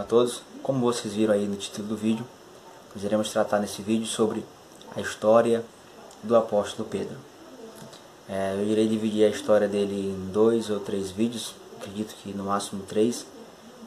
todos. Como vocês viram aí no título do vídeo, nós iremos tratar nesse vídeo sobre a história do apóstolo Pedro. Eu irei dividir a história dele em 2 ou 3 vídeos, acredito que no máximo 3,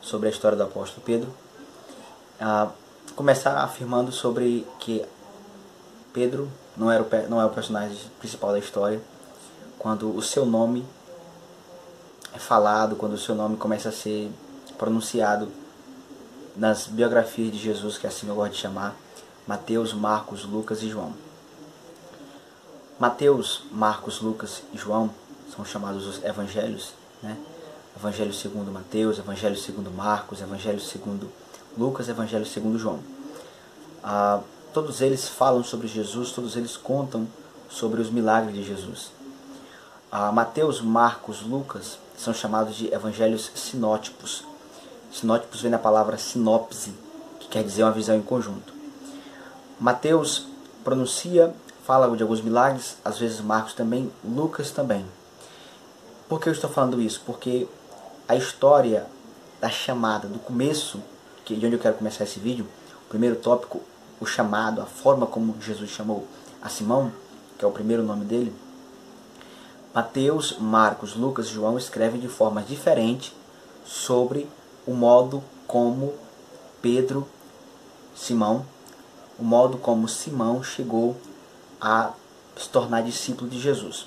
sobre a história do apóstolo Pedro. Começar afirmando sobre que Pedro não é o personagem principal da história. Quando o seu nome é falado, quando o seu nome começa a ser pronunciado nas biografias de Jesus, que é assim eu gosto de chamar, Mateus, Marcos, Lucas e João. Mateus, Marcos, Lucas e João são chamados os evangelhos, né? Evangelho segundo Mateus, Evangelho segundo Marcos, Evangelho segundo Lucas, Evangelho segundo João. Todos eles falam sobre Jesus, todos eles contam sobre os milagres de Jesus. Mateus, Marcos, Lucas são chamados de evangelhos sinóticos. Sinóticos vem da palavra sinopse, que quer dizer uma visão em conjunto. Mateus pronuncia, fala de alguns milagres, às vezes Marcos também, Lucas também. Por que eu estou falando isso? Porque a história da chamada, do começo, de onde eu quero começar esse vídeo, o primeiro tópico, o chamado, a forma como Jesus chamou a Simão, que é o primeiro nome dele, Mateus, Marcos, Lucas e João escrevem de forma diferente sobre o modo como Pedro, Simão, o modo como Simão chegou a se tornar discípulo de Jesus.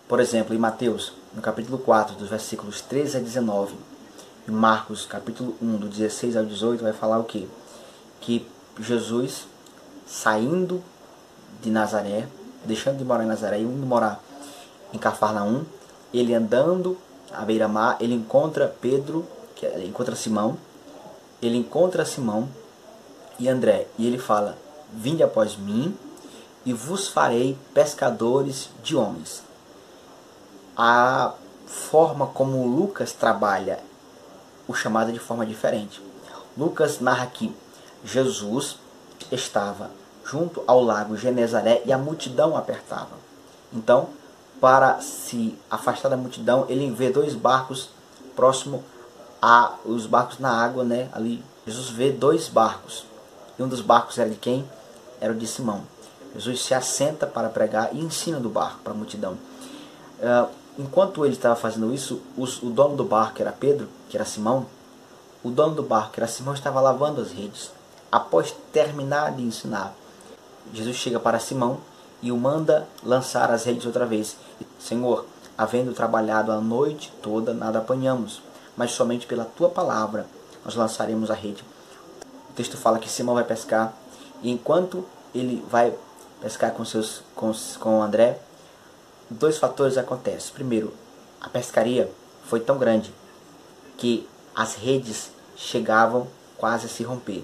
Por exemplo, em Mateus, no capítulo 4, dos versículos 13 a 19, em Marcos, capítulo 1, do 16 ao 18, vai falar o quê? Que Jesus, saindo de Nazaré, deixando de morar em Nazaré e indo morar em Cafarnaum, ele andando à beira-mar, ele encontra Simão e André, e ele fala: vinde após mim e vos farei pescadores de homens. A forma como Lucas trabalha o chamado é de forma diferente. Lucas narra que Jesus estava junto ao lago Genezaré e a multidão apertava. Então, para se afastar da multidão, ele vê 2 barcos próximo os barcos na água, né? Ali Jesus vê 2 barcos. E um dos barcos era de quem? Era o de Simão. Jesus se assenta para pregar e ensina do barco para a multidão. Enquanto ele estava fazendo isso, o dono do barco, que era Pedro, que era Simão, o dono do barco, que era Simão, estava lavando as redes. Após terminar de ensinar, Jesus chega para Simão e o manda lançar as redes outra vez. Senhor, havendo trabalhado a noite toda, nada apanhamos, mas somente pela tua palavra nós lançaremos a rede. O texto fala que Simão vai pescar, e enquanto ele vai pescar com André, 2 fatores acontecem. Primeiro, a pescaria foi tão grande que as redes chegavam quase a se romper.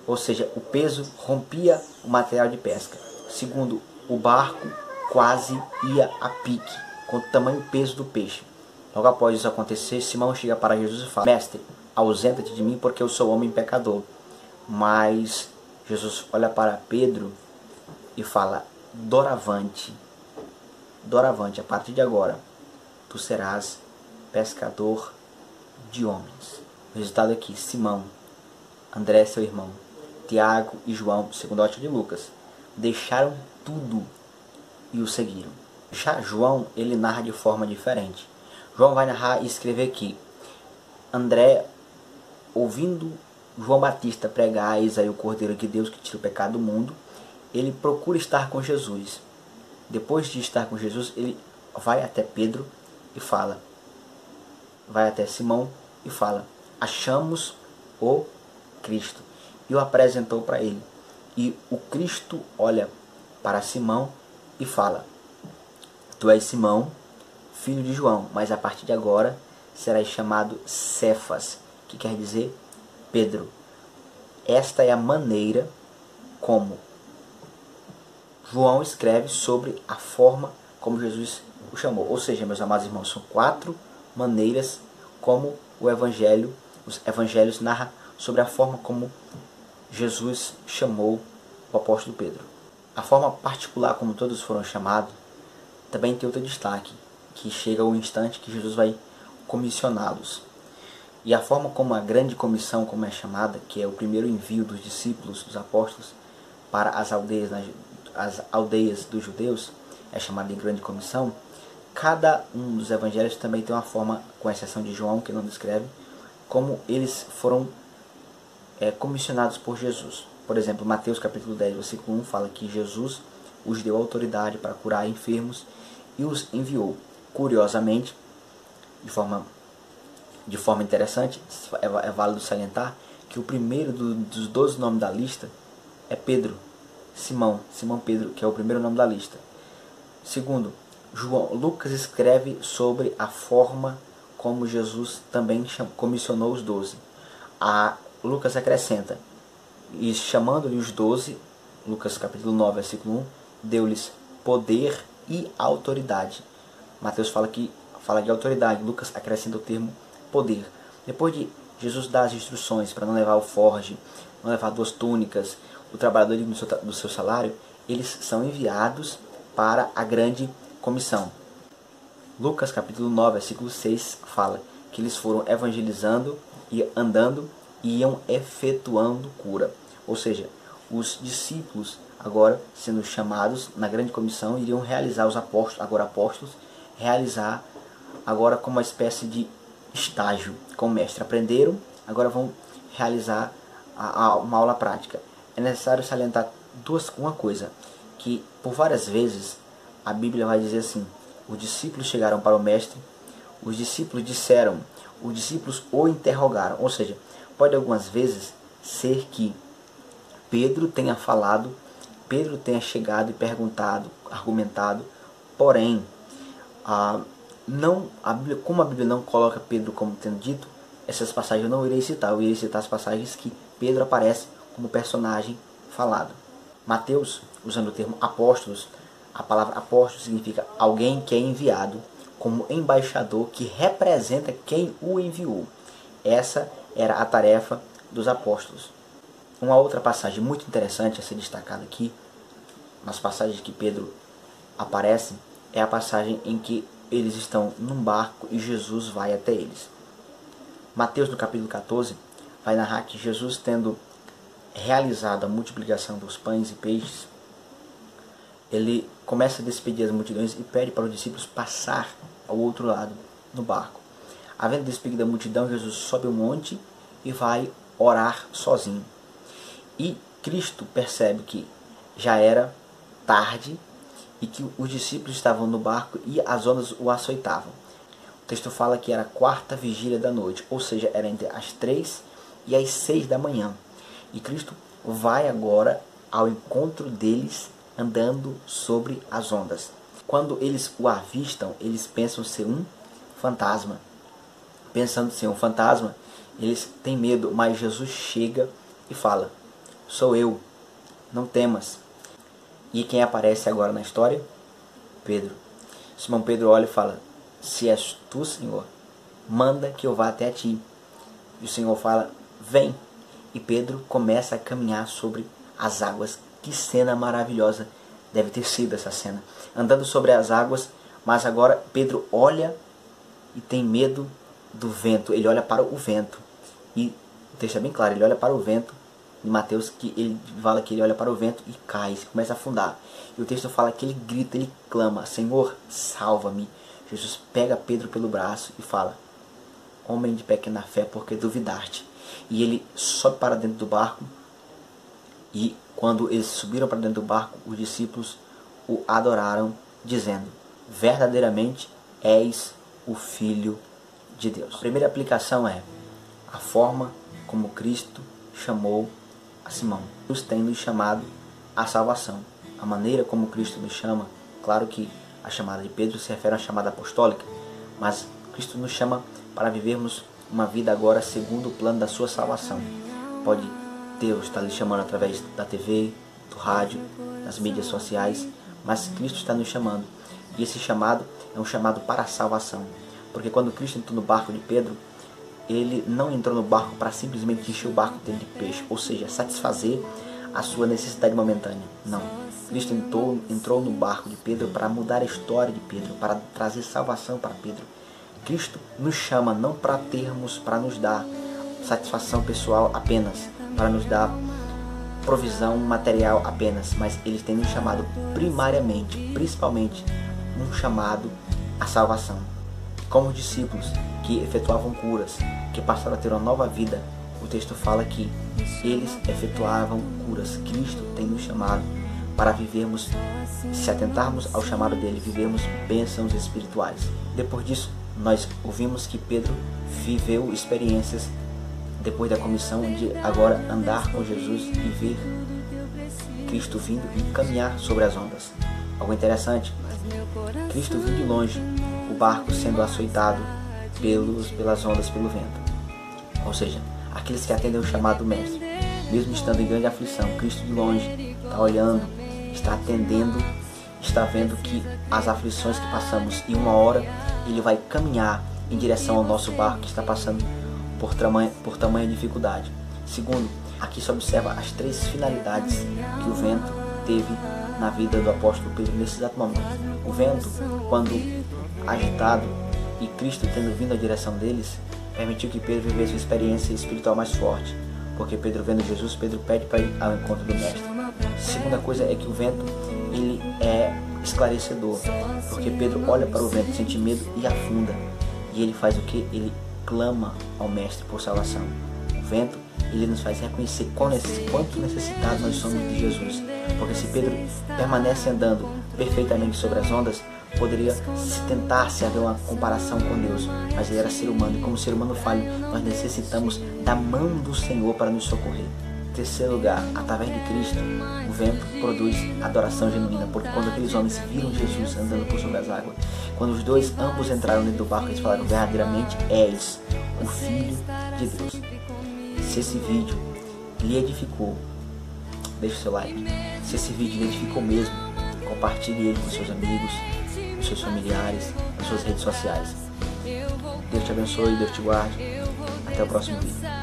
Ou seja, o peso rompia o material de pesca. Segundo, o barco quase ia a pique, com o tamanho e peso do peixe. Logo após isso acontecer, Simão chega para Jesus e fala: mestre, ausenta-te de mim, porque eu sou homem pecador. Mas Jesus olha para Pedro e fala: doravante, a partir de agora, tu serás pescador de homens. O resultado aqui: Simão, André, seu irmão, Tiago e João, segundo a ótica de Lucas, deixaram tudo e o seguiram. Já João, ele narra de forma diferente. João vai narrar e escrever que André, ouvindo João Batista pregar: eis aí o Cordeiro de Deus que tira o pecado do mundo, ele procura estar com Jesus. Depois de estar com Jesus, ele vai até Pedro e fala, vai até Simão e fala: achamos o Cristo. E o apresentou para ele. E o Cristo olha para Simão e fala: tu és Simão, filho de João, mas a partir de agora serás chamado Cefas, que quer dizer Pedro. Esta é a maneira como João escreve sobre a forma como Jesus o chamou. Ou seja, meus amados irmãos, são 4 maneiras como os evangelhos narram sobre a forma como Jesus chamou o apóstolo Pedro. A forma particular como todos foram chamados também tem outro destaque, que chega o instante que Jesus vai comissioná-los. E a forma como a grande comissão, como é chamada, que é o primeiro envio dos discípulos, dos apóstolos, para as aldeias dos judeus, é chamada de grande comissão. Cada um dos evangelhos também tem uma forma, com exceção de João, que não descreve, como eles foram comissionados por Jesus. Por exemplo, Mateus capítulo 10, versículo 1 fala que Jesus os deu autoridade para curar enfermos e os enviou. Curiosamente, de forma interessante, é válido salientar que o primeiro dos 12 nomes da lista é Pedro, Simão Pedro, que é o primeiro nome da lista. Segundo, Lucas escreve sobre a forma como Jesus também comissionou os 12. Lucas acrescenta, e chamando-lhe os 12, Lucas capítulo 9, versículo 1, deu-lhes poder e autoridade. Mateus fala de autoridade, Lucas acrescenta o termo poder. Depois de Jesus dar as instruções para não levar o forge, não levar 2 túnicas, o trabalhador do seu salário, eles são enviados para a grande comissão. Lucas capítulo 9, versículo 6 fala que eles foram evangelizando e andando e iam efetuando cura. Ou seja, os discípulos, agora sendo chamados na grande comissão, iriam realizar os apóstolos, realizar agora como uma espécie de estágio com o mestre. Aprenderam, agora vão realizar uma aula prática. É necessário salientar uma coisa, que por várias vezes a Bíblia vai dizer assim: os discípulos chegaram para o mestre, os discípulos disseram, os discípulos o interrogaram. Ou seja, pode algumas vezes ser que Pedro tenha falado, Pedro tenha chegado e perguntado, argumentado, porém, como a Bíblia não coloca Pedro como tendo dito, essas passagens eu não irei citar, eu irei citar as passagens que Pedro aparece como personagem falado. Mateus, usando o termo apóstolos, a palavra apóstolo significa alguém que é enviado como embaixador que representa quem o enviou. Essa era a tarefa dos apóstolos. Uma outra passagem muito interessante a ser destacada aqui, nas passagens que Pedro aparece, é a passagem em que eles estão num barco e Jesus vai até eles. Mateus, no capítulo 14, vai narrar que Jesus, tendo realizado a multiplicação dos pães e peixes, ele começa a despedir as multidões e pede para os discípulos passar ao outro lado no barco. Havendo despedido a multidão, Jesus sobe o monte e vai orar sozinho. E Cristo percebe que já era tarde e que os discípulos estavam no barco e as ondas o açoitavam. O texto fala que era a 4ª vigília da noite, ou seja, era entre as 3 e as 6 da manhã. E Cristo vai agora ao encontro deles andando sobre as ondas. Quando eles o avistam, eles pensam ser um fantasma. Pensando ser um fantasma, eles têm medo, mas Jesus chega e fala: sou eu, não temas. E quem aparece agora na história? Pedro. Simão Pedro olha e fala: se és tu, Senhor, manda que eu vá até ti. E o Senhor fala: vem. E Pedro começa a caminhar sobre as águas. Que cena maravilhosa deve ter sido essa cena. Andando sobre as águas, mas agora Pedro olha e tem medo do vento. Ele olha para o vento. E o texto é bem claro, ele olha para o vento. Em Mateus, que ele fala que ele olha para o vento e cai, começa a afundar. E o texto fala que ele grita, ele clama: Senhor, salva-me. Jesus pega Pedro pelo braço e fala: homem de pequena fé, porque duvidaste? E ele sobe para dentro do barco. E quando eles subiram para dentro do barco, os discípulos o adoraram, dizendo: verdadeiramente és o Filho de Deus. A primeira aplicação é a forma como Cristo chamou a Simão. Deus tem nos chamado à salvação. A maneira como Cristo nos chama, claro que a chamada de Pedro se refere à chamada apostólica, mas Cristo nos chama para vivermos uma vida agora segundo o plano da sua salvação. Pode Deus estar lhe chamando através da TV, do rádio, das mídias sociais, mas Cristo está nos chamando. E esse chamado é um chamado para a salvação. Porque quando Cristo entrou no barco de Pedro, ele não entrou no barco para simplesmente encher o barco dele de peixe, ou seja, satisfazer a sua necessidade momentânea. Não. Cristo entrou no barco de Pedro para mudar a história de Pedro, para trazer salvação para Pedro. Cristo nos chama não para nos dar satisfação pessoal apenas, para nos dar provisão material apenas, mas Ele tem nos chamado primariamente, principalmente, um chamado à salvação. Como os discípulos que efetuavam curas, que passaram a ter uma nova vida, o texto fala que eles efetuavam curas. Cristo tem nos chamado para vivermos, se atentarmos ao chamado dele, vivermos bênçãos espirituais. Depois disso, nós ouvimos que Pedro viveu experiências depois da comissão de agora andar com Jesus e ver Cristo vindo e caminhar sobre as ondas. Algo interessante, Cristo viu de longe o barco sendo açoitado pelas ondas, pelo vento. Ou seja, aqueles que atendem o chamado do Mestre, mesmo estando em grande aflição, Cristo de longe está olhando, está atendendo, está vendo que as aflições que passamos, em uma hora Ele vai caminhar em direção ao nosso barco que está passando por tamanha dificuldade. Segundo, aqui se observa as 3 finalidades que o vento teve na vida do apóstolo Pedro nesse exato momento. O vento, quando agitado e Cristo tendo vindo à direção deles, permitiu que Pedro vivesse uma experiência espiritual mais forte, porque Pedro vendo Jesus, Pedro pede para ir ao encontro do Mestre. Segunda coisa é que o vento, ele é esclarecedor, porque Pedro olha para o vento, sente medo e afunda, e ele faz o que? Ele clama ao Mestre por salvação. O vento, ele nos faz reconhecer quanto necessitados nós somos de Jesus, porque se Pedro permanece andando perfeitamente sobre as ondas, poderia se tentar-se haver uma comparação com Deus, mas ele era ser humano, e como ser humano falho, nós necessitamos da mão do Senhor para nos socorrer. Terceiro lugar, através de Cristo, o vento produz adoração genuína, porque quando aqueles homens viram Jesus andando por sobre as águas, quando os dois, ambos entraram dentro do barco, eles falaram, verdadeiramente és o Filho de Deus. Se esse vídeo lhe edificou, deixe o seu like. Se esse vídeo lhe edificou mesmo, compartilhe ele com seus amigos, com seus familiares, nas suas redes sociais. Deus te abençoe, Deus te guarde. Até o próximo vídeo.